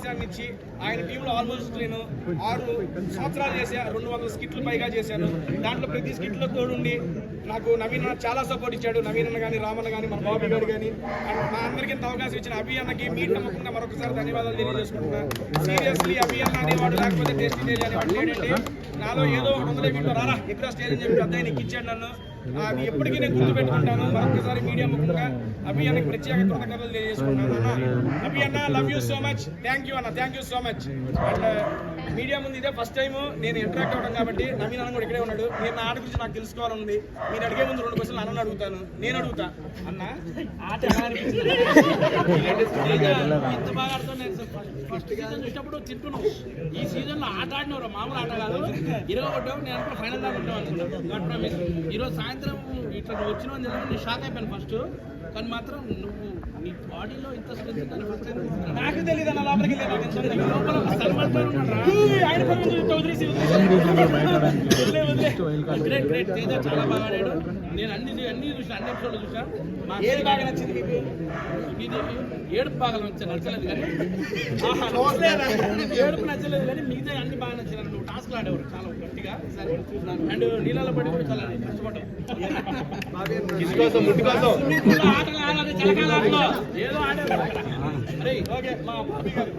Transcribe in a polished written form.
అవకాశాన్ని ఇచ్చి ఆయన టీంలో ఆల్మోస్ట్ నేను 6 సంవత్సరాలు చేశా, 200 స్కిట్లు పైగా చేశాను. దాంట్లో ప్రతి స్కిట్లో తోడుండి నాకు నవీన్ అన్న చాలా సపోర్ట్ ఇచ్చాడు. నవీన్ అన్న కానీ, రామన్న కానీ, మన బాబు గారు కానీ, అండ్ మా అందరికీ ఇంత అవకాశం ఇచ్చిన అభి అన్నకి మీ నమ్మకంగా మరొకసారి ధన్యవాదాలు తెలియజేసుకుంటున్నా. సీరియస్లీ అభి అన్న అనేవాడు లేకపోతే టేస్ట్ అనేవాడు లేడంటే నాలో ఏదో ఒకటి ఉందలే, వీళ్ళు రారా ఎక్కడ స్టేజ్ అని చెప్పి పెద్ద ఆయనకి ఇచ్చాడు నన్ను. అది ఎప్పటికీ నేను గుర్తుపెట్టుకుంటాను. మరొకసారి మీడియా ముఖ్యంగా అభి అన్నకి ప్రత్యేక కృతజ్ఞతలు తెలియజేసుకుంటాను. అభి అన్న love you so much, thank you అన్న, thank you so much. And media ముందు ఇదే ఫస్ట్ టైం నేను ఇంటరాక్ట్ అవ్వడం కాబట్టి నవీన్ అన్న కూడా ఇక్కడే ఉన్నాడు. నేను నా ఆట గురించి నాకు తెలుసుకోవాలనుంది. మీరు అడిగే ముందు 2 క్వశ్చన్లు అన్న అడుగుతాను. నేను అడుగుతా అన్న ఆట ఎంత బాగా ఆడుతాను. నేను ఫస్ట్ సీజన్ చూసినప్పుడు తింటున్నావు, ఈ సీజన్ లో ఆట ఆడినవరు మామూలు ఆట కాదు. 20 నేను అనుకో ఫైనల్ దాకా ఉంటాం అనుకున్నాను. ఈరోజు సాయంత్రం ఇట్లా వచ్చిన నేను షాక్ అయిపోయాను ఫస్ట్. కానీ మాత్రం నువ్వు నీ బాడీలో ఇంత స్ట్రెంత్ నాకు తెలియదు అన్న. లోపలికి గ్రేట్ గ్రేట్ తేజ చాలా బాగా ఆడాడు. నేను అన్ని చూసాను, అన్ని ఎపిసోడ్లు చూసాను. ఏది బాగా నచ్చింది మీకు? ఇది ఏడుపు బాగా నచ్చలేదు కానీ ఏడుపు నచ్చలేదు కానీ మిగతా అన్ని బాగా నచ్చాను. నువ్వు టాస్క్లు ఆడేవారు చాలా గట్టిగా అండ్ నీళ్ళలో పడి కూడా చాలా కష్టపడ్డావు. ఆటలు ఆడాలి, చలకాలు ఆడలో ఏదో ఆడేవారు. అరే ఓకే మా బాబీ గారు